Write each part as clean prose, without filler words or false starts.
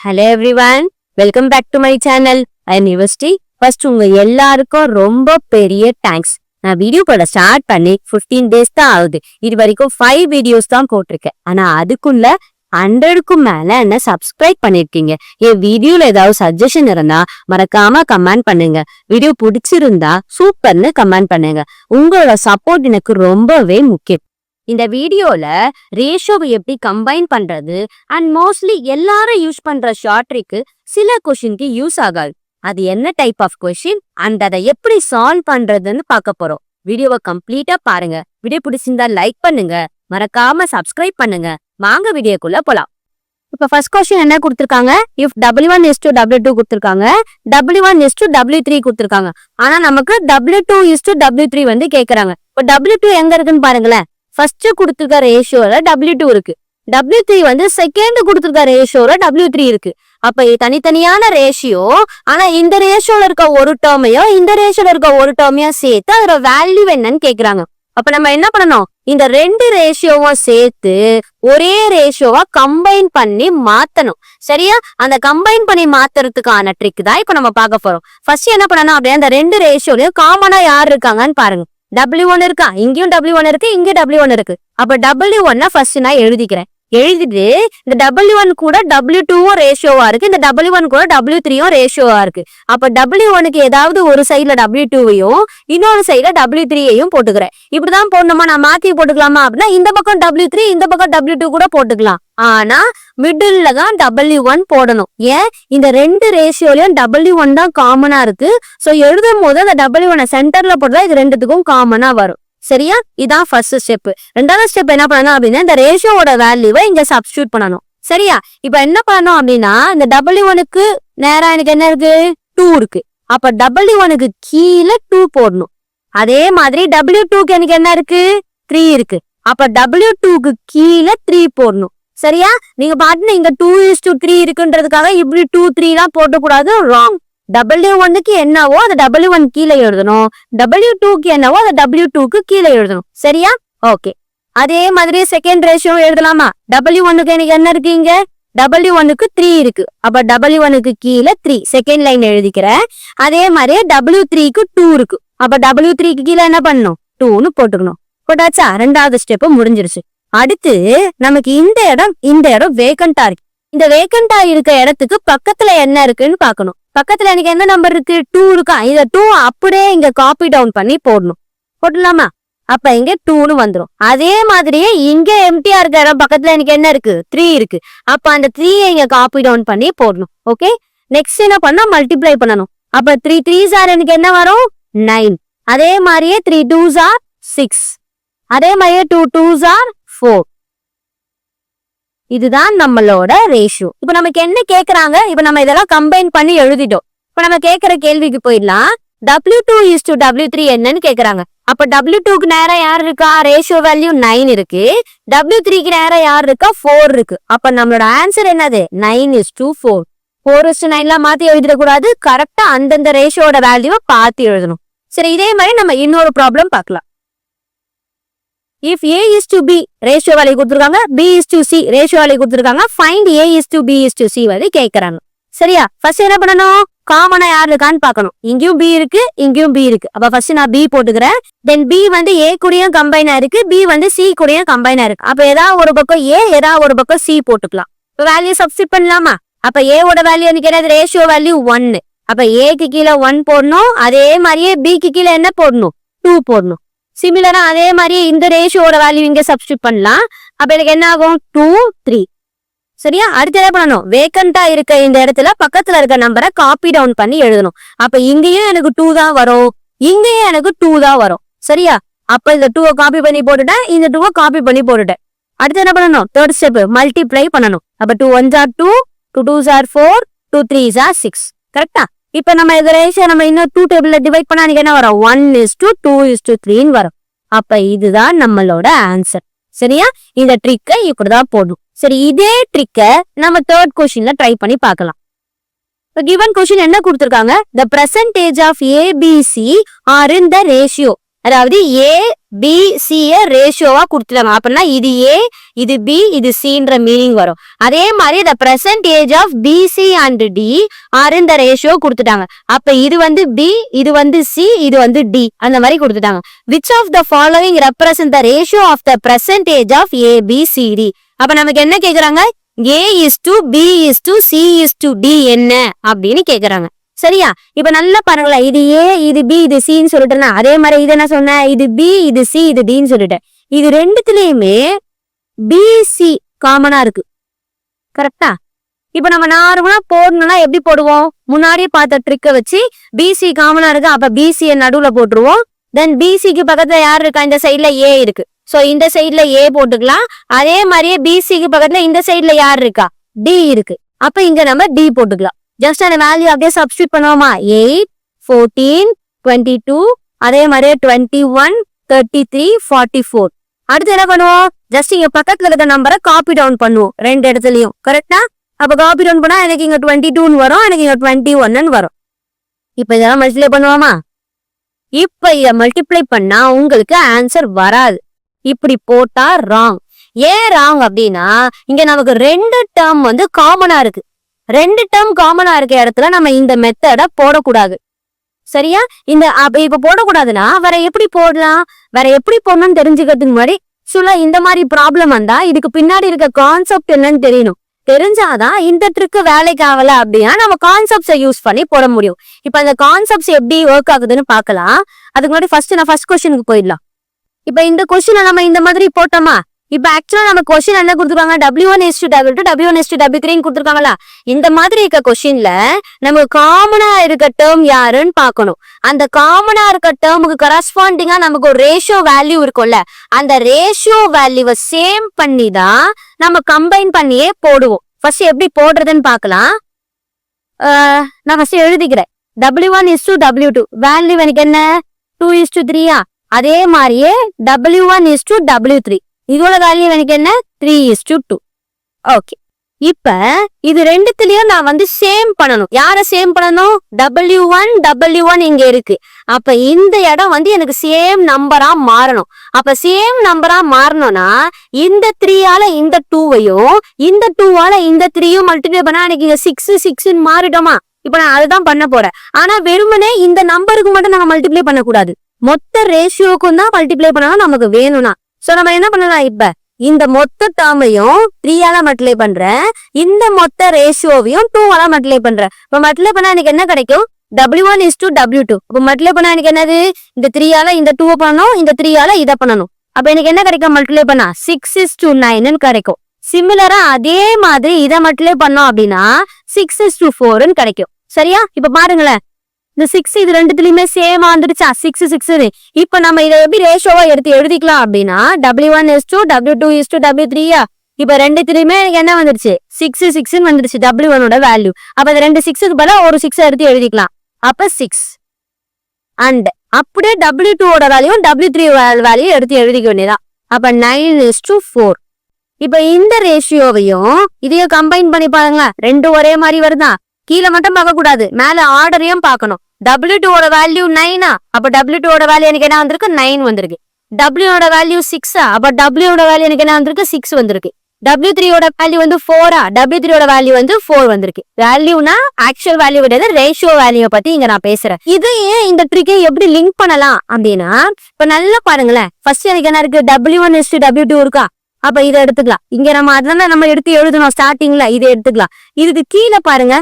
Hello everyone, welcome back to my channel. I am University. First உங்க எல்லாருக்கும் ரொம்ப பெரிய தேங்க்ஸ். நான் வீடியோ போட ஸ்டார்ட் பண்ணி 15 days தான் ஆகுது. இது வரைக்கும் 5 வீடியோஸ் தான் போட்டிருக்கேன். ஆனா அதுக்குள்ள 100க்கும் மேல என்ன சப்ஸ்கிரைப் பண்ணிருக்கீங்க. என் வீடியோல ஏதாவது சஜஷன் இருந்தா மறக்காம கமெண்ட் பண்ணுங்க. வீடியோ பிடிச்சிருந்தா சூப்பர்னு கமெண்ட் பண்ணுங்க. உங்களோட சப்போர்ட் எனக்கு ரொம்பவே முக்கியம். இந்த வீடியோல ரேஷியோவை எப்படி கம்பைன் பண்றது அண்ட் மோஸ்ட்லி எல்லாரும் யூஸ் பண்ற ஷார்ட் ட்ரிக் சில கொஸ்டினுக்கு யூஸ் ஆகாது. அது என்ன டைப் ஆஃப் கொஸ்டின் அண்ட் அதை எப்படி சால்வ் பண்றதுன்னு பார்க்க போறோம். வீடியோவை கம்ப்ளீட்டா பாருங்க. வீடியோ பிடிச்சிருந்தா லைக் பண்ணுங்க, மறக்காம சப்ஸ்கிரைப் பண்ணுங்க. வாங்க வீடியோக்குள்ள போலாம். இப்ப ஃபர்ஸ்ட் கொஸ்டின் என்ன கொடுத்திருக்காங்க? இஃப் W1:W2 கொடுத்திருக்காங்க, W1:W3 கொடுத்திருக்காங்க. ஆனா நமக்கு W2:W3 வந்து கேக்குறாங்க. இப்போ W2 எங்க இருக்குன்னு பாருங்களேன். ஃபர்ஸ்ட் கொடுத்துருக்க ரேஷியோல W2 இருக்கு. W3 வந்து செகண்ட் கொடுத்துருக்க ரேஷியோல W3 இருக்கு. அப்ப தனித்தனியான ரேஷியோ, ஆனா இந்த ரேஷியோல இருக்க ஒரு டேர்மையோ இந்த ரேஷியோல இருக்க ஒரு டேர்மையோ சேர்த்து அதோட வேல்யூ என்னன்னு கேக்குறாங்க. அப்ப நம்ம என்ன பண்ணணும்? இந்த ரெண்டு ரேஷியோவும் சேர்த்து ஒரே ரேஷியோவா கம்பைன் பண்ணி மாத்தணும். சரியா? அந்த கம்பைன் பண்ணி மாத்துறதுக்கான ட்ரிக் தான் இப்ப நம்ம பார்க்க போறோம். ஃபர்ஸ்ட் என்ன பண்ணணும் அப்படியே அந்த ரெண்டு ரேஷியோலயும் காமனா யார் இருக்காங்கன்னு பாருங்க. W1 இருக்கா, இங்கேயும் W1 இருக்கு, இங்க W1 இருக்கு. அப்ப W1 ஃபர்ஸ்ட் நான் எழுதிக்கிறேன். எழுதிட்டு இந்த W1 கூட W2வும் ரேஷியோவா இருக்கு, இந்த W1 கூட W3யும் ரேஷியோவா இருக்கு. அப்ப W1க்கு ஏதாவது ஒரு சைட்ல W2வையும் இன்னொரு சைட்ல W3யையும் போட்டுக்கிறேன். இப்படிதான் போடணுமா? நான் மாத்தி போட்டுக்கலாமா அப்படின்னா இந்த பக்கம் W3 இந்த பக்கம் W2 கூட போட்டுக்கலாம். ஆனா மிடில்ல தான் W1 போடணும். ஏன்? இந்த ரெண்டு ரேஷியோலயும் W1 தான் காமனா இருக்கு. சோ எழுதும் போது அந்த W1 சென்டர்ல போட்டா இது ரெண்டுத்துக்கும் காமனா வரும். சரியா? இதான் ஃபர்ஸ்ட் ஸ்டெப். ரெண்டாவது ஸ்டெப் என்ன பண்ணணும் அப்படின்னா இந்த ரேஷியோட வேல்யூவை இங்க சப்ஸ்டியூட் பண்ணணும். சரியா? இப்ப என்ன பண்ணணும் அப்படின்னா இந்த W1க்கு நேரா எனக்கு என்ன இருக்கு? 2 இருக்கு. அப்ப W1க்கு கீழே 2 போடணும். அதே மாதிரி W2க்கு எனக்கு என்ன இருக்கு? 3 இருக்கு. அப்ப W2க்கு கீழே 3 போடணும். சரியா? நீங்க பாட்டுன்னு இங்க 2:3 இருக்குன்றதுக்காக இப்படி 2, 3 எல்லாம் போட்டக்கூடாது. ராங். W1க்கு என்னவோ அதை W1 கீழே எழுதணும், W2க்கு என்னவோ அதை W2க்கு கீழே எழுதணும். சரியா? ஓகே. அதே மாதிரி செகண்ட் ரேஷியோ எழுதலாமா? W1க்கு எனக்கு என்ன இருக்கு? இங்க W1க்கு 3 இருக்கு. அப்ப W1க்கு கீழே 3 செகண்ட் லைன் எழுதிக்கிறேன். அதே மாதிரி W3க்கு 2 இருக்கு. அப்ப W3க்கு கீழே என்ன பண்ணணும்? 2ன்னு போட்டுக்கணும். போட்டாச்சா? ரெண்டாவது ஸ்டெப் முடிஞ்சிருச்சு. அடுத்து நமக்கு இந்த இடம் வேக்கண்டா இருக்கு. இந்த வேக்கண்டா இருக்க இடத்துக்கு பக்கத்துல என்ன இருக்குன்னு பாக்கணும். பக்கத்துல எனக்கு என்ன நம்பர் இருக்கு? 2 இருக்கா? இத 2 அப்படியே இங்க காப்பி டவுன் பண்ணி போடணும். போடலாமா? அப்ப இங்க 2ன்னு வந்துடும். அதே மாதிரியே இங்க எம்டியா இருக்க இடம் பக்கத்துல எனக்கு என்ன இருக்கு? 3 இருக்கு. அப்ப அந்த 3 இங்க காப்பி டவுன் பண்ணி போடணும். ஓகே. நெக்ஸ்ட் என்ன பண்ணா மல்டிப்ளை பண்ணணும். அப்ப 3 3s எனக்கு என்ன வரும்? 9. அதே மாதிரியே 3 2s 6. அதே மாதிரியே 2 2s 4. இதுதான் நம்மளோட ரேஷியோ. இப்ப நமக்கு என்ன கேக்குறாங்க? இப்ப நம்ம இதெல்லாம் கம்பைன் பண்ணி எழுதிட்டோம். இப்ப நம்ம கேக்குற கேள்விக்கு போயிடலாம். W2:W3 என்னன்னு கேக்குறாங்க. அப்ப W2க்கு நேரா யார் இருக்கா? ரேஷியோ வேல்யூ 9 இருக்கு. W3க்கு நேரா யார் இருக்கா? 4 இருக்கு. அப்ப நம்மளோட ஆன்சர் என்னது? 9:4. 4:9 எல்லாம் மாத்தி எழுதிடக்கூடாது. கரெக்டா அந்தந்த ரேஷியோட வேல்யூவை பார்த்து எழுதணும். சரி, இதே மாதிரி நம்ம இன்னொரு ப்ராப்ளம் பார்க்கலாம். If A:B ரேஷியோ வேல்யூ கொடுத்துருக்காங்க, B:C ரேஷியோ வேல்யூ கொடுத்துருக்காங்க, ஃபைண்ட் A:B:C வந்து கேட்கறாங்க. சரியா? ஃபர்ஸ்ட் என்ன பண்ணணும்? காமனா யார் இருக்கான்னு பார்க்கணும். இங்கேயும் B இருக்கு, இங்கேயும் B இருக்கு. அப்ப ஃபர்ஸ்ட் நான் B போட்டுக்கிறேன். தென் B வந்து A கூடயும் கம்பைனா இருக்கு, B வந்து C கூடயும் கம்பைனா இருக்கு. அப்ப ஏதாவது ஒரு பக்கம் A, ஏதாவது ஒரு பக்கம் C போட்டுக்கலாம். இப்ப வேல்யூ சப்ஸ்டிட் பண்ணலாமா? அப்ப A ஓட வேல்யூ எனக்கு என்னது? Ratio value 1. அப்ப Aக்கு கீழே 1 போடணும். அதே மாதிரியே Bக்கு கீழே என்ன போடணும்? 2 போடணும். சிமிலரா அதே மாதிரி இந்த ரேஷியோட வேல்யூ இங்க சப்ஸ்டிட் பண்ணலாம். அப்ப எனக்கு என்ன ஆகும்? 2 3. சரியா? அடுத்து என்ன பண்ணணும்? வேக்கண்டா இருக்க இந்த இடத்துல பக்கத்துல இருக்க நம்பரை காப்பி டவுன் பண்ணி எழுதணும். அப்ப இங்கேயும் எனக்கு 2 தான் வரும், இங்கேயும் எனக்கு 2 தான் வரும். சரியா? அப்ப இந்த 2 காப்பி பண்ணி போட்டுட்டேன், இந்த 2 காப்பி பண்ணி போட்டுட்டேன். அடுத்து என்ன பண்ணணும்? தேர்ட் ஸ்டெப் மல்டிப்ளை பண்ணணும். அப்ப 2 1s 2, 2 2s 4, 2 3s 6. கரெக்டா? இப்ப நம்ம இந்த ரேஷியோ நம்ம இன்னும் 2 டேபிள்ல டிவைட் பண்ணா எனக்கு என்ன வரும்? 1:2:3 வரும். அப்ப இதுதான் நம்மளோட ஆன்சர். சரியா? இந்த ட்ரிக்கை இப்படிதான் போடணும். சரி, இதே ட்ரிக்கை நம்ம தேர்ட் கொஸ்டின்ல ட்ரை பண்ணி பார்க்கலாம். கிவன் கொஸ்டின் என்ன கொடுத்திருக்காங்க? The percentage of ABC are in the ratio அதாவது ஏ பி சி ரேஷியோவா கொடுத்துட்டாங்க. அப்படின்னா இது ஏ, இது பி, இது சின்ற மீனிங் வரும். அதே மாதிரி the percentage of BC and D are இந்த ரேஷியோ கொடுத்துட்டாங்க. அப்ப இது வந்து பி, இது வந்து சி, இது வந்து டி, அந்த மாதிரி கொடுத்துட்டாங்க. which of the following represent the ratio of the percentage of A B C D? அப்ப நமக்கு என்ன கேக்குறாங்க, A is to B is to C is to D என்ன அப்படின்னு கேக்குறாங்க. சரியா? இப்ப நல்லா பாருங்களேன், இது ஏ, இது பி, இது சின்னு சொல்லிட்டேன்னா, அதே மாதிரி இது என்ன சொன்னேன், இது பி, இது சி, இது டின்னு சொல்லிட்டேன். இது ரெண்டுத்துலயுமே பிசி காமனா இருக்கு. கரெக்டா? இப்ப நம்ம நார்மலா போடணும்னா எப்படி போடுவோம், முன்னாடியே பார்த்த ட்ரிக்கை வச்சு பிசி காமனா இருக்கு, அப்ப பிசியை நடுவுல போட்டுருவோம். தென் பிசிக்கு பக்கத்துல யார் இருக்கா, இந்த சைட்ல ஏ இருக்கு, சோ இந்த சைட்ல ஏ போட்டுக்கலாம். அதே மாதிரியே பிசிக்கு பக்கத்துல இந்த சைட்ல யார் இருக்கா, டி இருக்கு, அப்ப இங்க நம்ம டி போட்டுக்கலாம். ஜஸ்ட் அந்த வேல்யூ அப்படியே சப்ஸ்டியூட் பண்ணுவோமா, 8 14 22, அதே மாதிரியே 21 33 44. அடுத்து என்ன பண்ணுவோம், ஜஸ்ட் இங்க பக்கத்துல இருக்க நம்பரை காப்பி டவுன் பண்ணுவோம் ரெண்டு இடத்துலயும். கரெக்டா? அப்ப காப்பி டவுன் பண்ணா எனக்கு இங்க 22 வரும், எனக்கு இங்க 21 வரும். இப்ப இதெல்லாம் மல்டிப்ளை பண்ணுவோமா, இப்ப இத மல்டிப்ளை பண்ணா உங்களுக்கு ஆன்சர் வராது. இப்படி போட்டா ராங். ஏன் ராங் அப்படின்னா, இங்க நமக்கு ரெண்டு டேர்ம் வந்து காமனா இருக்கு. ரெண்டு டேர்ம் காமனா இருக்க இடத்துல நம்ம இந்த மெத்தட போடக்கூடாது. சரியா? இந்த இப்ப போடக்கூடாதுன்னா வேற எப்படி போடலாம், வேற எப்படி போடணும்னு தெரிஞ்சுக்கிறதுக்கு முன்னாடி இந்த மாதிரி ப்ராப்ளம் வந்தா இதுக்கு பின்னாடி இருக்க கான்செப்ட் என்னன்னு தெரியணும். தெரிஞ்சாதான் இந்த ட்ரிக்கு வேலைக்கு ஆகல அப்படின்னா நம்ம கான்செப்ட்ஸை யூஸ் பண்ணி போட முடியும். இப்ப அந்த கான்செப்ட்ஸ் எப்படி ஒர்க் ஆகுதுன்னு பாக்கலாம். அதுக்கு முன்னாடி ஃபர்ஸ்ட் கொஸ்டினுக்கு போயிடலாம். இப்ப இந்த கொஸ்டினை நம்ம இந்த மாதிரி போட்டோமா, இப்ப ஆக்சுவலா நம்ம கொஸ்டின் என்ன கொடுத்துருக்காங்க, W1:W2 W1:W3 கொடுத்துருக்காங்களா. இந்த மாதிரி இருக்க கொஸ்டின்ல நமக்கு காமனா இருக்க டேர்ம் யாருன்னு பாக்கணும். அந்த காமனா இருக்க டேர்முக்கு கரஸ்பாண்டிங்கா நமக்கு ஒரு ரேஷியோ வேல்யூ இருக்கும்ல, அந்த ரேஷியோ வேல்யூவை சேம் பண்ணி தான் நம்ம கம்பைன் பண்ணியே போடுவோம். ஃபர்ஸ்ட் எப்படி போடுறதுன்னு பாக்கலாம். நான் ஃபர்ஸ்ட் எழுதிக்கிறேன். W1:W2 வேல்யூ எனக்கு என்ன, 2:3. அதே மாதிரியே W1:W3 இதோட வேல்யூ எனக்கு என்ன, 3:2. ஓகே. இப்ப இது ரெண்டுத்துலயும் நான் வந்து சேம் பண்ணணும். யார சேம் பண்ணணும், W1 இங்க இருக்கு. அப்ப இந்த இடம் வந்து எனக்கு சேம் நம்பரா மாறணும். அப்ப சேம் நம்பரா மாறணும்னா இந்த 3ஆல இந்த 2வையும் இந்த 2ஆல இந்த 3யும் மல்டிப்ளை பண்ணா எனக்கு இங்க 6 மாறிட்டோமா. இப்ப நான் அதுதான் பண்ண போறேன். ஆனா வெறுமனே இந்த நம்பருக்கு மட்டும் நாங்க மல்டிப்ளை பண்ணக்கூடாது, மொத்த ரேஷியோக்கும் தான் மல்டிப்ளை பண்ணணும் நமக்கு வேணும்னா. சோ நம்ம என்ன பண்ணலாம், இப்ப இந்த மொத்த டேர்மையும் 3ஆல மல்டிப்ளை பண்றேன், இந்த மொத்த ரேஷியோவையும் 2ஆல மல்டிப்ளை பண்றேன். இப்ப மல்டிப்ளை பண்ணா எனக்கு என்ன கிடைக்கும், W1:W2. அப்ப மல்டிப்ளை பண்ணா எனக்கு என்னது, இந்த 3ஆல இந்த 2 பண்ணணும், இந்த 3ஆல இதை பண்ணணும். அப்ப எனக்கு என்ன கிடைக்கும், மல்டிப்ளை பண்ணா 6:9 கிடைக்கும். சிமிலரா அதே மாதிரி இதை மல்டிப்ளை பண்ணோம் அப்படின்னா 6:4 கிடைக்கும். சரியா? இப்ப பாருங்களேன், இந்த 6 இது ரெண்டுத்துலயுமே சேமா வந்துடுச்சா, 6 இப்ப நம்ம இதை எப்படி ரேஷியோவா எடுத்து எழுதிக்கலாம் அப்படின்னா W1:2 W2:W3. இப்ப ரெண்டுத்துலயுமே என்ன வந்துருச்சு, 6 வந்துருச்சு W1ஓட வேல்யூ. அப்ப இந்த ரெண்டு 6க்கு பதிலா ஒரு 6 எடுத்து எழுதிக்கலாம். அப்ப 6 அண்ட் அப்படியே W2ஓட வேல்யூ W3 வேல்யூ எடுத்து எழுதிக்க வேண்டியதான். அப்ப 9:4. இப்ப இந்த ரேஷியோவையும் இதையும் கம்பைன் பண்ணி பாருங்களா, ரெண்டும் ஒரே மாதிரி வருதா. கீழே மட்டும் பார்க்க கூடாது, மேல ஆர்டரையும் பார்க்கணும். W2ஓட வேல்யூ 9, அப்ப W2ஓட வேல்யூ எனக்கு என்ன வந்திருக்கு, 9 வந்திருக்கு. W1ஓட வேல்யூ 6, அப்ப W1ஓட வேல்யூ எனக்கு என்ன வந்திருக்கு, 6 வந்திருக்கு. W3ஓட வேல்யூ வந்து 4, W3ஓட வேல்யூ வந்து 4 வந்திருக்கு. வேல்யூனா ஆக்சுவல் வேல்யூ கிடையாது, ரேஷியோ வேல்யூ பத்தி இங்க நான் பேசுறேன். இது ஏன் இந்த ட்ரிக்கை எப்படி லிங்க் பண்ணலாம் அப்படின்னா, இப்ப நல்லா பாருங்களேன், ஃபர்ஸ்ட் எனக்கு என்ன இருக்கு, W1:W2 இருக்கா. அப்ப இதை எடுத்துக்கலாம். இங்க நம்ம அதனால நம்ம எடுத்து எழுதணும் ஸ்டார்டிங்ல, இதை எடுத்துக்கலாம். இதுக்கு கீழே பாருங்க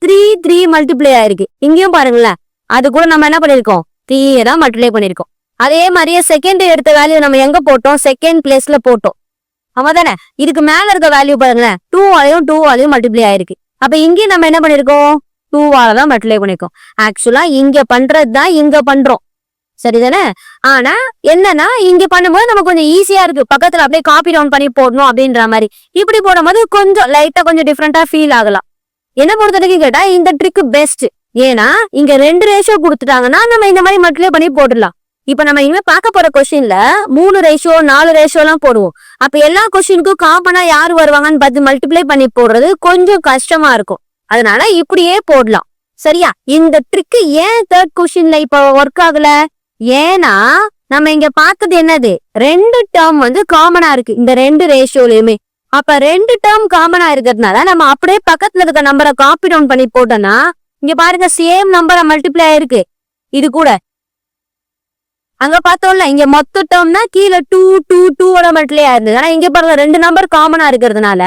3 மல்டிப்ளை ஆயிருக்கு. இங்கேயும் பாருங்களேன், அது கூட நம்ம என்ன பண்ணிருக்கோம், 3 தான் மல்டிப்ளை பண்ணிருக்கோம். அதே மாதிரியே செகண்ட் எடுத்த வேல்யூ நம்ம எங்க போட்டோம், செகண்ட் பிளேஸ்ல போட்டோம். ஆமா தானே. இதுக்கு மேல இருக்க வேல்யூ பாருங்களேன், 2ஆலையும் மல்டிப்ளை ஆயிருக்கு. அப்ப இங்கேயும் நம்ம என்ன பண்ணிருக்கோம், 2ஆல தான் மல்டிப்ளை பண்ணிருக்கோம். ஆக்சுவலா இங்க பண்றது தான் இங்க பண்றோம், சரிதானே. ஆனா என்னன்னா இங்க பண்ணும்போது நமக்கு கொஞ்சம் ஈஸியா இருக்கு, பக்கத்துல அப்படியே காப்பி டவுன் பண்ணி போடணும் அப்படின்ற மாதிரி. இப்படி போடும்போது கொஞ்சம் லைட்டா கொஞ்சம் டிஃப்ரெண்டா ஃபீல் ஆகலாம். என்ன பொறுத்தவரைக்கும் கேட்டா இந்த ட்ரிக் பெஸ்ட். ஏன்னா இங்க 2 ரேஷியோ கொடுத்துட்டாங்கன்னா நம்ம இந்த மாதிரி மல்டிப்ளை பண்ணி போடலாம். இப்ப நம்ம இனிமே பார்க்க போற கொஸ்டின்ல 3 ரேஷியோ 4 ரேஷியோ எல்லாம் போடுவோம். அப்ப எல்லா கொஸ்டினுக்கும் காமனா யாரு வருவாங்கன்னு பார்த்து மல்டிப்ளை பண்ணி போடுறது கொஞ்சம் கஷ்டமா இருக்கும். அதனால இப்படியே போடலாம். சரியா? இந்த ட்ரிக் ஏன் தேர்ட் கொஸ்டின்ல இப்ப ஒர்க் ஆகல, ஏன்னா நம்ம இங்க பார்த்தது என்னது, ரெண்டு டேர்ம் வந்து காமனா இருக்கு இந்த ரெண்டு ரேஷியோலயுமே. அப்ப ரெண்டு டேர்ம் காமனா இருக்கிறதுனால நம்ம அப்படியே பக்கத்துல இருக்க நம்பரை காப்பி டவுன் பண்ணி போட்டோம்னா இங்க பாருங்க சேம் நம்பரை மல்டிப்ளை ஆயிருக்கு இது கூட. அங்க பார்த்தோம்ல இங்க மொத்த டேர்ம்னா கீழே 2 2 2ஓட மல்டிப்ளை ஆயிருந்தது. ஆனா இங்க பாருங்க ரெண்டு நம்பர் காமனா இருக்கிறதுனால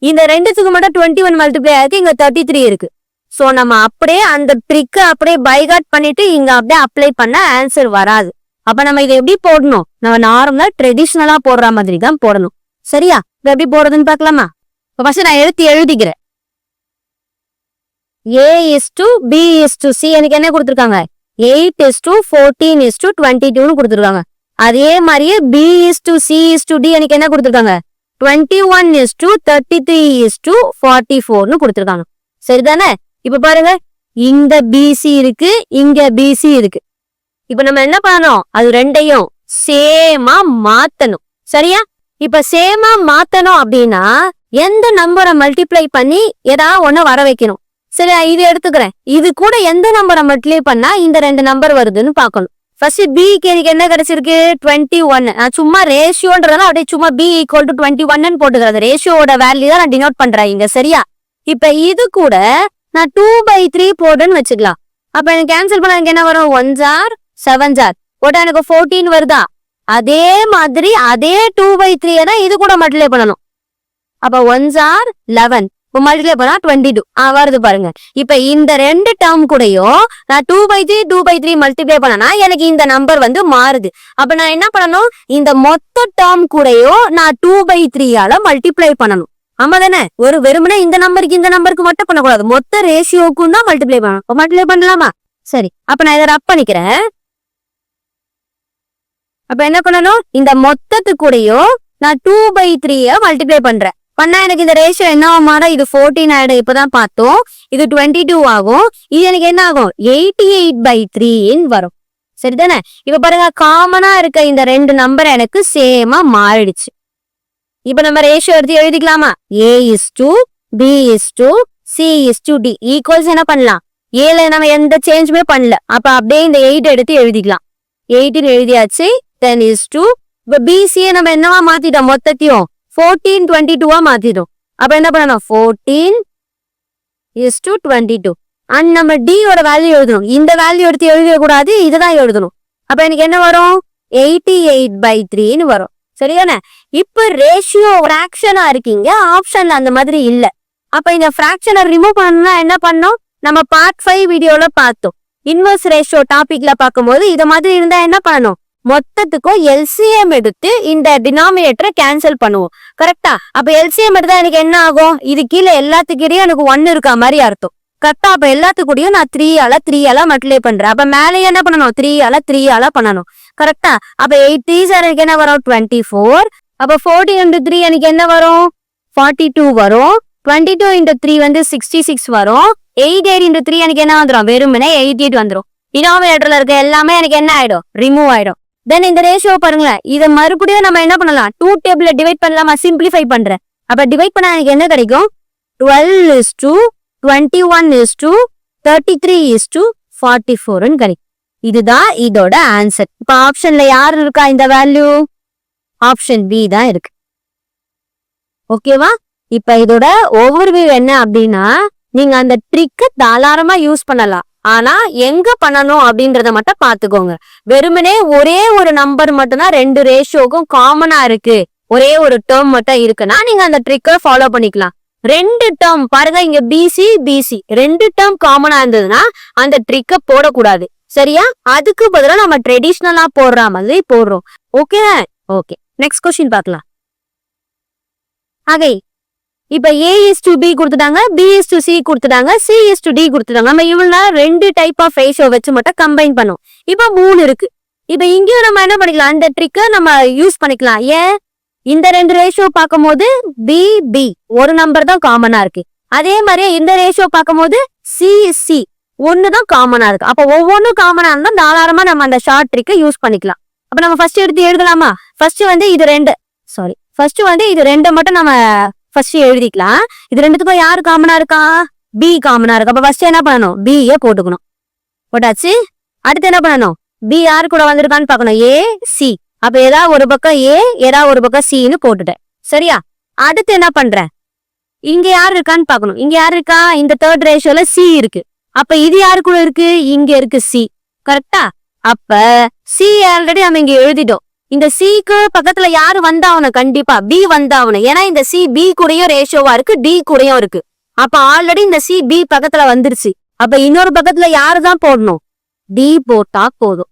இந்த ரெண்டுத்துக்கு மட்டும் 21 மல்டிப்ளை ஆயிருக்கு, இங்க 33 இருக்கு. சோ நம்ம அப்படியே அந்த ட்ரிக்கை அப்படியே பைகாட் பண்ணிட்டு இங்க அப்படியே அப்ளை பண்ண ஆன்சர் வராது. அப்ப நம்ம இதை எப்படி போடணும், நம்ம நார்மலா ட்ரெடிஷ்னலா போடுற மாதிரி தான் போடணும். சரியா? இப்ப எப்படி போடுறதுன்னு பாக்கலாமா? இப்ப ஃபர்ஸ்ட் நான் எழுதிக்கிறேன். A:B:C எனக்கு என்ன கொடுத்துருக்காங்க, 8:14:22 கொடுத்துருக்காங்க. அதே மாதிரியே B:C:D எனக்கு என்ன கொடுத்துருக்காங்க, 21:33:44 கொடுத்துருக்காங்க. சரிதானே? இப்ப பாருங்க இந்த BC இருக்கு, இங்க BC இருக்கு. இப்ப நம்ம என்ன பண்ணணும், அது ரெண்டையும் சேமா மாத்தணும். சரியா? இப்ப சேமா மாத்தணும் அப்படின்னா எந்த நம்பரை மல்டிப்ளை பண்ணி ஏதாவது ஒண்ணு வர வைக்கணும். சரி, இது எடுத்துக்கிறேன். இது கூட எந்த நம்பரை மல்டிப்ளை பண்ணா இந்த ரெண்டு நம்பர் வருதுன்னு பாக்கணும். ஃபர்ஸ்ட் பிக்கு எனக்கு என்ன கிடைச்சிருக்கு, 21. நான் சும்மா ரேஷியோன்றதால அப்படியே சும்மா B = 21 போட்டுக்கிறது. ரேஷியோட வேல்யூ தான் நான் டினோட் பண்றேன் இங்க. சரியா? இப்ப இது கூட நான் 2/3 போடுன்னு வச்சுக்கலாம். அப்ப எனக்கு கேன்சல் பண்ண எனக்கு என்ன வரும், 1s are 7s are போட்டா எனக்கு 14 வருதா? அதே மாதிரி அதே 2/3 தான் இது கூட மல்டிப்ளை பண்ணணும். அப்ப 1s are 11 மல்டிப்ளை பண்ணா 22 வருது பாருங்க. இப்ப இந்த ரெண்டு டேர்ம் கூடயும் நான் 2/3 மல்டிப்ளை பண்ணனா எனக்கு இந்த நம்பர் வந்து மாறுது. அப்ப நான் என்ன பண்ணணும், இந்த மொத்த டேர்ம் கூடயும் நான் 2/3 மல்டிப்ளை பண்ணணும். ஆமா தானே? ஒரு வெறுமனே இந்த நம்பருக்கு மட்டும் பண்ணக்கூடாது, மொத்த ரேஷியோக்கும் தான் மல்டிப்ளை பண்ணணும். மல்டிப்ளை பண்ணலாமா? சரி, அப்ப நான் இதை ரப் பண்ணிக்கிறேன். அப்ப என்ன பண்ணணும், இந்த மொத்தத்து கூடயும் நான் 2/3 மல்டிப்ளை பண்றேன். பண்ணா எனக்கு இந்த ரேஷியோ என்ன மாறும், இது 14 ஆயிடும். இப்பதான் பார்த்தோம். இது 22 ஆகும். இது எனக்கு என்ன ஆகும், 88/3 வரும். சரிதானே? இப்ப பாருங்க காமனா இருக்க இந்த ரெண்டு நம்பர் எனக்கு சேமா மாறிடுச்சு. இப்ப நம்ம ரேஷியோ எடுத்து எழுதிக்கலாமா, A:B:C:D ஈக்குவல்ஸ் என்ன பண்ணலாம், ஏல நம்ம எந்த சேஞ்சுமே பண்ணல. அப்ப அப்படியே இந்த 8 எடுத்து எழுதிக்கலாம். 8 எழுதியாச்சு. 10:2. இப்ப BC நம்ம என்னவா மாத்திட்டோம், மொத்தத்தையும் 14:22 மாத்திட்டோம். அப்ப என்ன பண்ணணும், 14:22. அண்ட் நம்ம D ஓட வேல்யூ எழுதணும். இந்த வேல்யூ எடுத்து எழுத கூடாது, இதுதான் எழுதணும். அப்ப எனக்கு என்ன வரும், 88/3 வரும். சரியானே? இப்ப ரேஷியோ ஃபிராக்ஷனா இருக்கீங்க, ஆப்ஷன்ல அந்த மாதிரி இல்ல. அப்ப இந்த ஃபிராக்ஷனை ரிமூவ் பண்ணணும்னா என்ன பண்ணணும், நம்ம பார்ட் 5 வீடியோல பார்த்தோம். இன்வெர்ஸ் ரேஷியோ டாபிக்ல பார்க்கும்போது இத மாதிரி இருந்தா என்ன பண்ணணும், மொத்தத்துக்கும் LCM எடுத்து இந்த டினாமினேட்டரை கேன்சல் பண்ணுவோம். கரெக்டா? அப்ப LCM எடுத்தா எனக்கு என்ன ஆகும், இது கீழே எல்லாத்துக்கிட்டையும் எனக்கு 1 இருக்கா மாதிரி அர்த்தம். கரெக்டா? அப்ப எல்லாத்துக்கூடயும் நான் 3 மல்டிப்ளை பண்றேன். அப்ப மேலேயே என்ன பண்ணணும், 3 பண்ணணும். கரெக்டா? அப்ப 8 3s எனக்கு என்ன வரும், 24. அப்ப 40 × 3 எனக்கு என்ன வரும், 42 வரும். 22 × 3 வந்து 66 வரும். 88 × 3 எனக்கு என்ன வந்துடும், வெறுமனே 88 வந்துடும். டினாமினேட்டர்ல இருக்க எல்லாமே எனக்கு என்ன ஆயிடும், ரிமூவ் ஆயிடும். தென் இந்த ரேஷியோ பாருங்களேன், இதை மறுபடியும் நம்ம என்ன பண்ணலாம், 2 டேபிள்ல டிவைட் பண்ணலாமா, சிம்பிளிஃபை பண்றேன். அப்ப டிவைட் பண்ணா எனக்கு என்ன கிடைக்கும், 12:21:33:44 கிடைக்கும். இதுதான் இதோட ஆன்சர். இப்ப ஆப்ஷன்ல யாரு இருக்கா இந்த வேல்யூ, ஆப்ஷன் B தான் இருக்கு. ஓகேவா? இப்ப இதோட ஓவர்வியூ என்ன அப்படின்னா, நீங்க அந்த ட்ரிக்கை தாராளமா யூஸ் பண்ணலாம். ஆனா எங்க பண்ணணும் அப்படின்றத மட்டும் பாத்துக்கோங்க. வெறுமனே ஒரே ஒரு நம்பர் மட்டும் தான் ரெண்டு ரேஷியோக்கும் காமனா இருக்கு, ஒரே ஒரு டேர்ம் மட்டும் இருக்குன்னா நீங்க அந்த ட்ரிக்கை ஃபாலோ பண்ணிக்கலாம். ரெண்டு டேர்ம் பாருங்க, இங்க BC ரெண்டு டேர்ம் காமனா இருந்ததுன்னா அந்த ட்ரிக்கை போடக்கூடாது. சரியா? அதுக்கு பதிலா நம்ம ட்ரெடிஷ்னலா போடுற மாதிரி போடுறோம். ஓகே ஓகே, நெக்ஸ்ட் கொஸ்டின் பார்க்கலாம். ஆகை இப்ப A:B கொடுத்துட்டாங்க, B:C கொடுத்துட்டாங்க, C:D கொடுத்துட்டாங்க. நம்ம இவ்வளவு ரெண்டு டைப் ஆஃப் ரேஷியோ வச்சு மட்டும் கம்பைன் பண்ணோம். இப்ப 3 இருக்கு. இப்ப இங்கேயும் நம்ம என்ன பண்ணிக்கலாம், அந்த ட்ரிக்கை நம்ம யூஸ் பண்ணிக்கலாம். ஏன், இந்த ரெண்டு ரேஷியோ பார்க்கும்போது BB ஒரு நம்பர் தான் காமனா இருக்கு. அதே மாதிரியே இந்த ரேஷியோ பார்க்கும்போது CC ஒண்ணுதான் காமனா இருக்கு. அப்ப ஒவ்வொன்றும் காமனா இருந்தா தாராளமா நம்ம அந்த ஷார்ட் ட்ரிக்கை யூஸ் பண்ணிக்கலாம். அப்ப நம்ம ஃபர்ஸ்ட் எடுத்து எழுதலாமா, ஃபர்ஸ்ட் வந்து இது ரெண்டு மட்டும் நம்ம ஃபர்ஸ்ட் எழுதிக்கலாம். இது ரெண்டுத்துக்கும் யாரு காமனா இருக்கா, B காமனா இருக்கு. அப்ப ஃபர்ஸ்ட் என்ன பண்ணணும், B போட்டுக்கணும். போட்டாச்சு. அடுத்து என்ன பண்ணணும், பி யாரு கூட வந்திருக்கான்னு பாக்கணும், ஏ சி. அப்ப ஏதாவது ஒரு பக்கம் ஏ, ஏதாவது ஒரு பக்கம் சின்னு போட்டுட்டேன். சரியா? அடுத்து என்ன பண்றேன், இங்க யாரு இருக்கான்னு பாக்கணும். இங்க யாரு இருக்கா, இந்த தேர்ட் ரேஷியோல சி இருக்கு. அப்ப இது யாரு கூட இருக்கு, இங்க இருக்கு சி. கரெக்டா? அப்ப சி ஆல்ரெடி நம்ம இங்க எழுதிட்டோம். இந்த சிக்கு பக்கத்துல யாரு வந்தாவணும், கண்டிப்பா பி வந்தாவணும். ஏன்னா இந்த சி பி கூடயும் ரேஷியோவா இருக்கு, டி கூடயும் இருக்கு. அப்ப ஆல்ரெடி இந்த சி பி பக்கத்துல வந்துருச்சு. அப்ப இன்னொரு பக்கத்துல யாருதான் போடணும், டி போட்டா போதும்.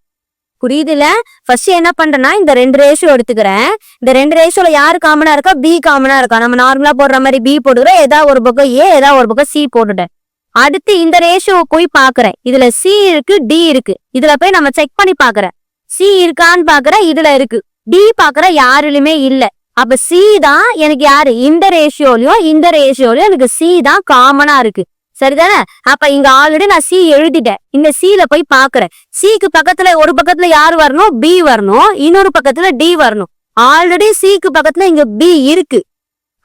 புரியுதுல? ஃபர்ஸ்ட் என்ன பண்றேன்னா இந்த 2 ரேஷியோ எடுத்துக்கிறேன். இந்த 2 ரேஷியோல யாரு காமனா இருக்கா, பி காமனா இருக்கா. நம்ம நார்மலா போடுற மாதிரி பி போட்டுக்கிறேன். ஏதாவது ஒரு பக்கம் ஏ, ஏதாவது ஒரு பக்கம் சி போட்டுட்டேன். அடுத்து இந்த ரேஷியோ போய் பாக்குறேன். இதுல சி இருக்கு, டி இருக்கு. இதுல போய் நம்ம செக் பண்ணி பாக்குறேன், சி இருக்கான்னு பாக்குறேன், இதுல இருக்கு. டி பாக்குற யாருலயுமே இல்ல. அப்ப சி தான் எனக்கு யாரு, இந்த ரேஷியோலயும் இந்த ரேஷியோலயும் எனக்கு சி தான் காமனா இருக்கு. சரிதானே? அப்ப இங்க ஆல்ரெடி நான் சி எழுதிட்டேன். இந்த சில போய் பாக்குறேன். சிக்கு பக்கத்துல ஒரு பக்கத்துல யாரு வரணும், பி வரணும். இன்னொரு பக்கத்துல டி வரணும். ஆல்ரெடி சிக்கு பக்கத்துல இங்க பி இருக்கு.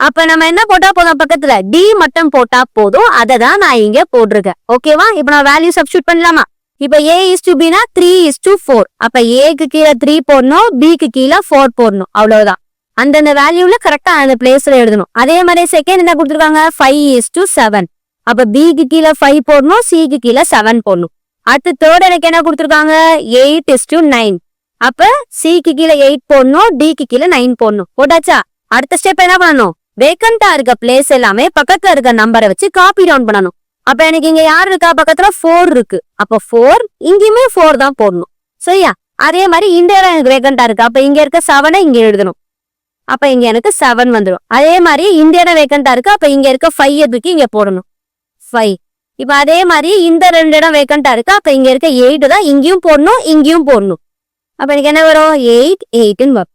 அப்ப நம்ம என்ன போட்டா போதும், பக்கத்துல டி மட்டும் போட்டா போதும். அதை தான் நான் இங்க போட்டிருக்கேன். ஓகேவா? இப்ப நான் வேல்யூ சப்ஸ்டியூட் பண்ணலாமா? இப்ப A:B னா 3:4. அப்ப ஏக்கு கீழே 3 போடணும், பிக்கு கீழே 4 போடணும். அவ்வளவுதான். அந்தந்த வேல்யூல கரெக்டா அந்த பிளேஸ்ல எழுதணும். அதே மாதிரி செகண்ட் என்ன கொடுத்துருக்காங்க, 5:7. அப்ப பிக்கு கீழே 5 போடணும், சிக்கு கீழே 7 போடணும். அடுத்து தேர்ட் எனக்கு என்ன கொடுத்துருக்காங்க, 8:9. அப்ப சிக்கு கீழே 8 போடணும், டிக்கு கீழே 9 போடணும். போட்டாச்சா? அடுத்த ஸ்டெப் என்ன பண்ணணும், வேக்கண்டா இருக்க பிளேஸ் எல்லாமே பக்கத்துல இருக்க நம்பரை வச்சு காப்பி டவுன் பண்ணணும். அப்ப எனக்கு இங்க யாரு இருக்கா, பக்கத்துல 4 இருக்கு. அப்ப 4 இங்கேயுமே 4 தான் போடணும். சரியா? அதே மாதிரி இந்த இடம் எனக்கு வேக்கண்டா இருக்கு. அப்ப இங்க இருக்க 7 இங்க எழுதணும். அப்ப இங்க எனக்கு 7 வந்துடும். அதே மாதிரி இந்த இடம் வேக்கண்டா இருக்கு. அப்ப இங்க இருக்க 5 தூக்கி இங்க போடணும், 5. இப்ப அதே மாதிரி இந்த 2 இடம் வேக்கண்டா இருக்கு. அப்ப இங்க இருக்க 8 தான் இங்கேயும் போடணும், இங்கேயும் போடணும். அப்ப எனக்கு என்ன வரும், 8, 8ன்னு வரும்.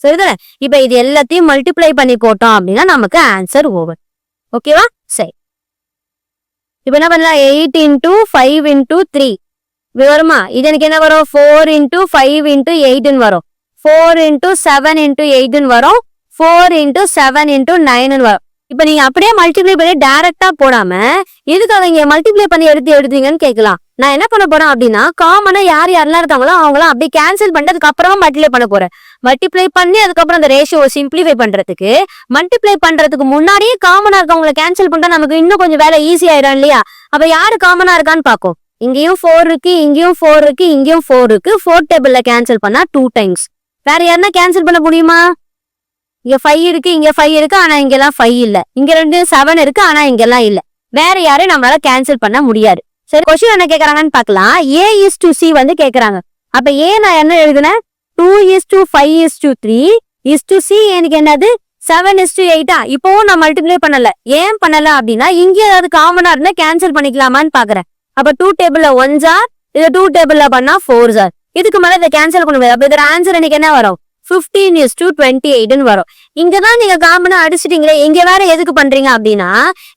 சரிதானே? இப்ப இது எல்லாத்தையும் மல்டிப்ளை பண்ணி போட்டோம் அப்படின்னா நமக்கு ஆன்சர் ஓவர். ஓகேவா? சரி. இப்ப என்ன பண்ணலாம், 8 × 5 × 3 வருமா? இது எனக்கு என்ன வரும், 4 × 5 × 8ன்னு வரும். 4 × 7 × 8ன்னு வரும். 4 × 7 × 9ன்னு வரும். இப்ப நீங்க அப்படியே மல்டிப்ளை பண்ணி டைரக்டா போடாம எதுக்காக இங்க மல்டிப்ளை பண்ணி எடுத்தீங்கன்னு கேட்கலாம். நான் என்ன பண்ண போறேன் அப்படின்னா, காமனா யாரெல்லாம் இருக்காங்களோ அவங்களாம் அப்படியே கேன்சல் பண்ணதுக்கு அப்புறமா மல்டிப்ளை பண்ண போறேன். மல்டிப்ளை பண்ணி அதுக்கப்புறம் அந்த ரேஷியோ சிம்பிளிஃபை பண்றதுக்கு, மல்டிப்ளை பண்றதுக்கு முன்னாடியே காமனா இருக்கவங்களை கேன்சல் பண்ணா நமக்கு இன்னும் கொஞ்சம் வேலை ஈஸி ஆயிடும் இல்லையா? அப்ப யாரு காமனா இருக்கான்னு பாக்கும். இங்கேயும் 4 இருக்கு, இங்கேயும் 4 இருக்கு, இங்கேயும் 4 இருக்கு. 4 டேபிள்ல கேன்சல் பண்ணா 2 டைம்ஸ். வேற யாருன்னா கேன்சல் பண்ண முடியுமா? இங்க 5 இருக்கு, இங்க 5 இருக்கு, ஆனா இங்கெல்லாம் 5 இல்ல. இங்க 2 7 இருக்கு, ஆனா இங்கெல்லாம் இல்ல. வேற யாரும் நம்மளால கேன்சல் பண்ண முடியாது. சரி, கொஸ்டின் என்ன கேக்குறாங்கன்னு பாக்கலாம். A:C வந்து கேக்குறாங்க. அப்ப ஏ நான் என்ன எழுதுனேன், 2:5:3:C. எனக்கு என்னது 7:8. இப்பவும் நான் மல்டிப்ளை பண்ணல. ஏன் பண்ணல அப்படின்னா, இங்க ஏதாவது காமனா இருந்தா கேன்சல் பண்ணிக்கலாமான்னு பாக்குறேன். அப்ப 2 டேபிள்ல 1s ஆர், இதை 2 டேபிள்ல பண்ணா 4s ஆர். இதுக்கு மேல இதை கேன்சல் பண்ண முடியாது. அப்ப இதோட ஆன்சர் எனக்கு என்ன வரும், 15:28ன்னு வரும். இங்கதான் நீங்க காமனா அடிச்சிட்டீங்களே, இங்க வேற எதுக்கு பண்றீங்க அப்படின்னா,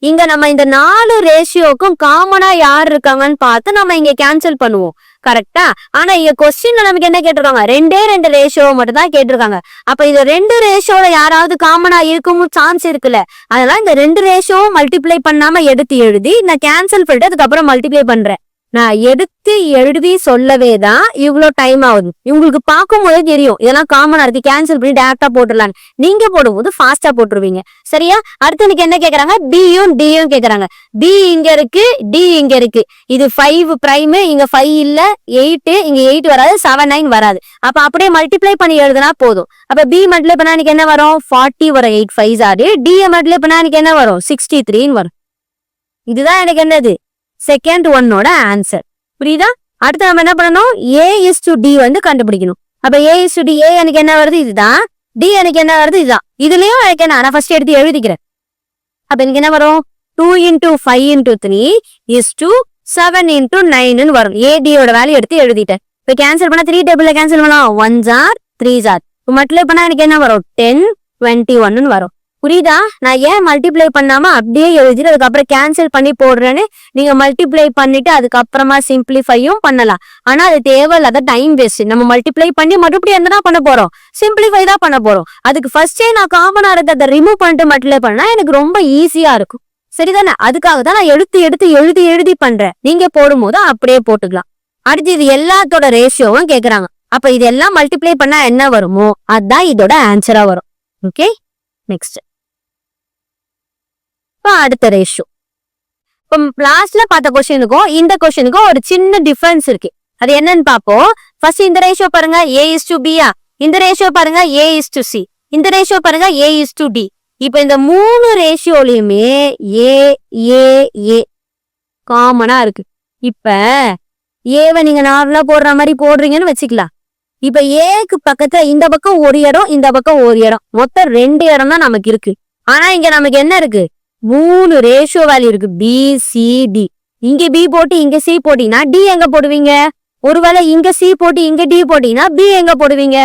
இங்க நம்ம இந்த 4 ரேஷியோக்கும் காமனா யார் இருக்காங்கன்னு பார்த்து நம்ம இங்க கேன்சல் பண்ணுவோம். கரெக்டா? ஆனா இங்க கொஸ்டின்ல நமக்கு என்ன கேட்டிருக்காங்க, 2 ரேஷியோ மட்டும் தான் கேட்டிருக்காங்க. அப்ப இது 2 ரேஷியோல யாராவது காமனா இருக்கும் சான்ஸ் இருக்குல்ல. அதனால இந்த 2 ரேஷியோவும் மல்டிப்ளை பண்ணாம எடுத்து எழுதி நான் கேன்சல் பண்ணிட்டு அதுக்கப்புறம் மல்டிப்ளை பண்றேன். நான் எடுத்து எழுதி சொல்லவே தான் இவ்வளோ டைம் ஆகுது. உங்களுக்கு பார்க்கும் போதே தெரியும் இதெல்லாம் காமனா இருக்கு, கேன்சல் பண்ணி டேரக்டா போட்டுடலான்னு. நீங்க போடும்போது ஃபாஸ்டா போட்டுருவீங்க. சரியா? அடுத்து எனக்கு என்ன கேக்குறாங்க, பியும் டியும் கேக்குறாங்க. பி இங்க இருக்கு, டி இங்க இருக்கு. இது 5 பிரைம், இங்க 5 இல்ல, 8, இங்க 8 வராது, 7 9 வராது. அப்ப அப்படியே மல்டிப்ளை பண்ணி எழுதுனா போதும். அப்ப பி மல்டிப்ளை பண்ணா எனக்கு என்ன வரும், 40 வரும். 8 5s ஆறு. டி மல்டிப்ளை பண்ணா எனக்கு என்ன வரும், 63ன்னு வரும். இதுதான் எனக்கு என்னது செகண்ட் ஒன்னோட ஆன்சர். புரியுதா? அடுத்து நம்ம என்ன பண்ணணும், A:D வந்து கண்டுபிடிக்கணும். அப்ப A:D, A எனக்கு என்ன வருது, இதுதான். டி எனக்கு என்ன வருது, இதுதான். இதுலயும் எனக்கு என்ன, நான் ஃபர்ஸ்ட் எடுத்து எழுதிக்கிறேன். அப்ப எனக்கு என்ன வரும், 2 × 5 × 3 7 × 9ன்னு வரும். ADயோட வேல்யூ எடுத்து எழுதிட்டேன். இப்ப கேன்சல் பண்ணா 3 டேபிள்ல கேன்சல் பண்ணலாம், 1s R 3s R. Multiply பண்ணா எனக்கு என்ன வரும், 10 21ன்னு வரும். புரியுதா? நான் ஏன் மல்டிப்ளை பண்ணாம அப்படியே எழுதிட்டு அதுக்கப்புறம் கேன்சல் பண்ணி போடுறேன்னு. நீங்க மல்டிப்ளை பண்ணிட்டு அதுக்கப்புறமா சிம்பிளிஃபையும் பண்ணலாம். ஆனா அது தேவையில்லாத டைம் வேஸ்ட். நம்ம மல்டிப்ளை பண்ணி மறுபடியும் என்ன பண்ண போறோம், சிம்பிளிஃபை தான் பண்ண போறோம். அதுக்கு ஃபர்ஸ்டே நான் காமனா இருக்கிறத ரிமூவ் பண்ணிட்டு மல்டிப்ளை பண்ணா எனக்கு ரொம்ப ஈஸியா இருக்கும். சரிதானே? அதுக்காக தான் நான் எழுதி எழுதி பண்றேன். நீங்க போடும்போது அப்படியே போட்டுக்கலாம். அடுத்து இது எல்லாத்தோட ரேஷியோவும் கேக்குறாங்க. அப்ப இதெல்லாம் மல்டிப்ளை பண்ணா என்ன வருமோ அதுதான் இதோட ஆன்சரா வரும். Okay, next. இப்போ அடுத்த ரேஷியோ. இப்போ லாஸ்ட்ல பார்த்த கொஸ்டினுக்கும் இந்த கொஸ்டினுக்கும் ஒரு சின்ன டிஃபரன்ஸ் இருக்கு. அது என்னன்னு பாப்போம். ஃபர்ஸ்ட் இந்த ரேஷியோ பாருங்க, A:B. இந்த ரேஷியோ பாருங்க A:C. இந்த ரேஷியோ பாருங்க A:D. இப்ப இந்த 3 ரேஷியோலயுமே A காமனா இருக்கு. இப்ப ஏவை நீங்க நார்மலா போடுற மாதிரி போடுறீங்கன்னு வச்சுக்கலாம். இப்ப ஏக்கு பக்கத்துல இந்த பக்கம் ஒரு இடம், இந்த பக்கம் ஒரு இடம், மொத்தம் 2 இடம் தான் நமக்கு இருக்கு. ஆனா இங்க நமக்கு என்ன இருக்கு, 3 ரேஷியோ வேல்யூ இருக்கு, BCD. இங்க B போட்டு இங்க C போட்டீங்கன்னா D எங்க போடுவீங்க? ஒருவேளை இங்க C போட்டு இங்க D போட்டீங்கன்னா B எங்க போடுவீங்க?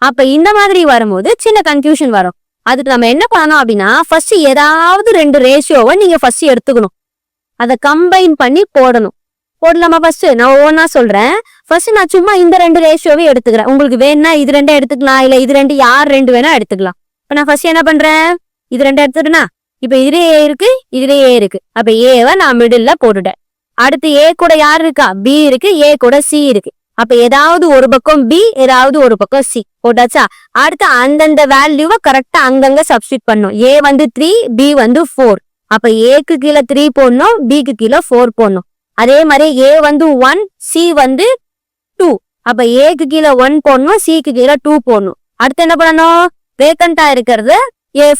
அப்ப இந்த மாதிரி வரும்போது சின்ன கன்ஃபியூஷன் வரும். அதுக்கு நம்ம என்ன பண்ணணும் அப்படின்னா, ஃபர்ஸ்ட் ஏதாவது 2 ரேஷியோவை நீங்க ஃபர்ஸ்ட் எடுத்துக்கணும், அதை கம்பைன் பண்ணி போடணும். போடலாமா? ஃபர்ஸ்ட் நான் ஒவ்வொன்னா சொல்றேன். ஃபர்ஸ்ட் நான் சும்மா இந்த 2 ரேஷியோவே எடுத்துக்கிறேன். உங்களுக்கு வேணா இது 2 எடுத்துக்கலாம், இல்ல இது 2 யார் 2 வேணா எடுத்துக்கலாம். இப்ப நான் ஃபர்ஸ்ட் என்ன பண்றேன், இது 2 எடுத்துட்டேன்னா இப்ப இதுல A இருக்கு, இதுல A இருக்கு. அப்ப ஏவை நான் மிடில்ல போட்டுட்டேன். அடுத்து A கூட யார் இருக்கா, B இருக்கு, A கூட C இருக்கு. அப்ப ஏதாவது ஒரு பக்கம் B, ஏதாவது ஒரு பக்கம் C போட்டாச்சா? அடுத்து அந்தந்த வேல்யூவை கரெக்டா அங்கங்க சப்ஸ்டிட் பண்ணும். A வந்து 3, B வந்து 4. அப்ப Aக்கு கீழே 3 போடணும், Bக்கு கீழே 4 போடணும். அதே மாதிரி A வந்து 1, C வந்து 2. அப்ப Aக்கு கீழே 1 போடணும், Cக்கு கீழே 2 போடணும். அடுத்து என்ன பண்ணணும், வேக்கண்டா இருக்கிறது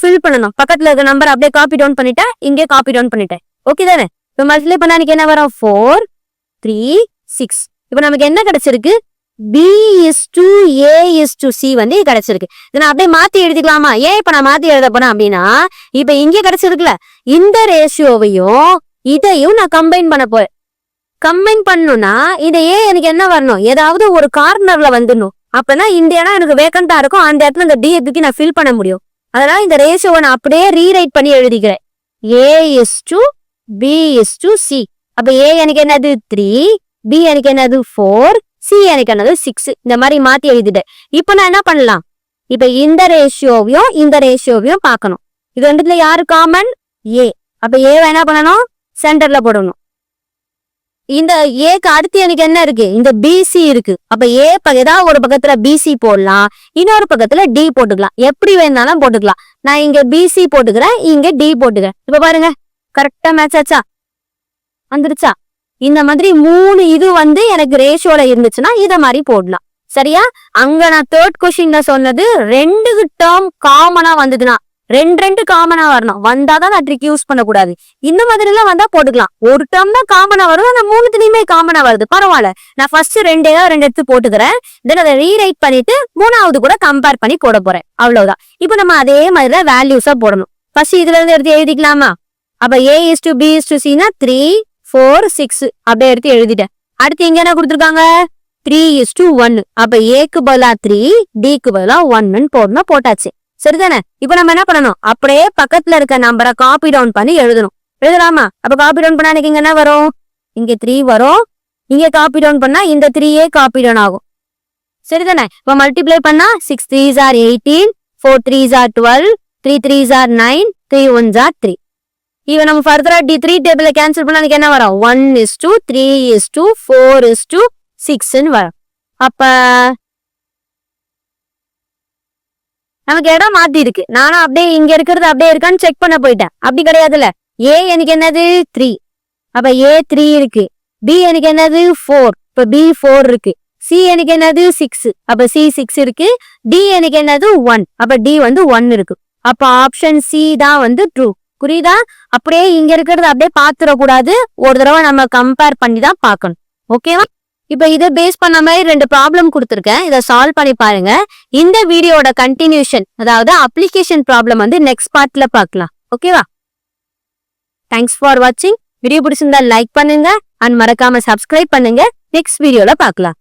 ஃபில் பண்ணணும். பக்கத்துல இருக்க நம்பர் அப்படியே காப்பி டவுன் பண்ணிட்டேன், இங்கே காப்பி டவுன் பண்ணிட்டேன். ஓகே தானே? இப்ப மல்டிப்ளை பண்ணா எனக்கு என்ன வரும், 4, 3, 6. இப்ப நமக்கு என்ன கிடைச்சிருக்கு, B:A:C வந்து கிடைச்சிருக்கு. இதை நான் அப்படியே மாத்தி எழுதிக்கலாமா? ஏன் இப்ப நான் மாத்தி எழுத போறேன் அப்படின்னா, இப்ப இங்க கிடைச்சிருக்குல்ல, இந்த ரேஷியோவையும் இதையும் நான் கம்பைன் பண்ண போறேன். கம்பைன் பண்ணணும்னா இந்த ஏ எனக்கு என்ன வரணும், ஏதாவது ஒரு கார்னர்ல வந்துடணும். அப்பதான் இந்த இடம் எனக்கு வேக்கண்டா இருக்கும், அந்த இடத்துல இந்த D எதுக்கு நான் ஃபில் பண்ண முடியும். அதனால இந்த ரேஷியோவை நான் அப்படியே ரீரைட் பண்ணி எழுதிக்கிறேன், A:B:C. அப்ப A எனக்கு என்னது 3, B எனக்கு என்னது 4, C எனக்கு என்னது 6. இந்த மாதிரி மாத்தி எழுதிட்டேன். இப்ப நான் என்ன பண்ணலாம், இப்ப இந்த ரேஷியோவையும் பார்க்கணும். இது ரெண்டுத்துல யாரு காமன், A. அப்ப ஏவை என்ன பண்ணணும், சென்டர்ல போடணும். இந்த ஏக்கு அடுத்து எனக்கு என்ன இருக்கு, இந்த BC இருக்கு. அப்ப ஏதாவது ஒரு பக்கத்துல BC போடலாம், இன்னொரு பக்கத்துல D போட்டுக்கலாம். எப்படி வேணாலும் போட்டுக்கலாம். நான் இங்க BC போட்டுக்கிறேன், இங்க D போட்டுக்கிறேன். இப்ப பாருங்க, கரெக்டா மேட்ச் ஆச்சா, வந்துருச்சா? இந்த மாதிரி 3 இது வந்து எனக்கு ரேஷியோல இருந்துச்சுன்னா இத மாதிரி போடலாம். சரியா? அங்க நான் தேர்ட் கொஸ்டின்ல சொன்னது 2 டேர்ம் காமனா வந்ததுன்னா 2 காமனா வரணும். வந்தாதான் நான் ட்ரிக் யூஸ் பண்ணக்கூடாது. இந்த மாதிரி எல்லாம் வந்தா போட்டுக்கலாம். ஒரு டேர்ம் தான் காமனா வரும், ஆனா 3த்துலயுமே காமனா வருது, பரவாயில்ல. நான் ஃபர்ஸ்ட் 2 எடுத்து போட்டுக்கிறேன். தென் அதை ரீரைட் பண்ணிட்டு 3வது கூட கம்பேர் பண்ணி போட போறேன். அவ்வளவுதான். இப்ப நம்ம அதே மாதிரி வேல்யூஸா போடணும். ஃபர்ஸ்ட் இதுல இருந்து எடுத்து எழுதிக்கலாமா? அப்ப A:B:C 3, 4, 6 அப்படியே எடுத்து எழுதிட்டேன். அடுத்து இங்க என்ன கொடுத்துருக்காங்க, 3:1. அப்ப ஏக்கு பதிலா 3, Dக்கு பதிலா 1 போடணும். போட்டாச்சு, சரிதானே? இப்ப நம்ம என்ன பண்ணணும், அப்படியே பக்கத்துல இருக்க நம்பரை காப்பி டவுன் பண்ணி எழுதணும். எழுதலாமா? அப்ப காப்பி டவுன் பண்ணா எனக்கு இங்க என்ன வரும், இங்க 3 வரும். இங்க காப்பி டவுன் பண்ணா இந்த 3 காப்பி டவுன் ஆகும், சரிதானே? இப்ப மல்டிப்ளை பண்ணா 6 3s are 18, 4 3s are 12, 3 3s are 9, 3 1s are 3. இவன் நம்ம ஃபர்தரா D3 டேபிள கேன்சல் பண்ணா எனக்கு என்ன வரும், 1:3:4:6 வரும். அப்ப நமக்கு இடம் மாத்தி இருக்கு. நானும் அப்படியே இங்க இருக்கிறது அப்படியே இருக்கான்னு செக் பண்ண போயிட்டேன். அப்படி கிடையாதுல்ல. A எனக்கு என்னது 3, அப்ப A 3 இருக்கு. B எனக்கு என்னது 4, இப்ப B 4 இருக்கு. C எனக்கு என்னது 6, அப்ப C 6 இருக்கு. D எனக்கு என்னது 1, அப்ப D வந்து 1 இருக்கு. அப்ப ஆப்ஷன் C தான் வந்து ட்ரூ. புரியுதா? அப்படியே இங்க இருக்கிறது அப்படியே பாத்துடக்கூடாது, ஒரு தடவை நம்ம கம்பேர் பண்ணி தான் பார்க்கணும். ஓகேவா? இப்ப இதை பேஸ் பண்ண மாதிரி 2 ப்ராப்ளம் கொடுத்துருக்கேன். இதை சால்வ் பண்ணி பாருங்க. இந்த வீடியோட கண்டினியூஷன், அதாவது அப்ளிகேஷன் ப்ராப்ளம் வந்து நெக்ஸ்ட் பார்ட்ல பார்க்கலாம். ஓகேவா? தேங்க்ஸ் ஃபார் வாட்சிங். வீடியோ பிடிச்சிருந்தா லைக் பண்ணுங்க அண்ட் மறக்காம சப்ஸ்கிரைப் பண்ணுங்க. நெக்ஸ்ட் வீடியோல பார்க்கலாம்.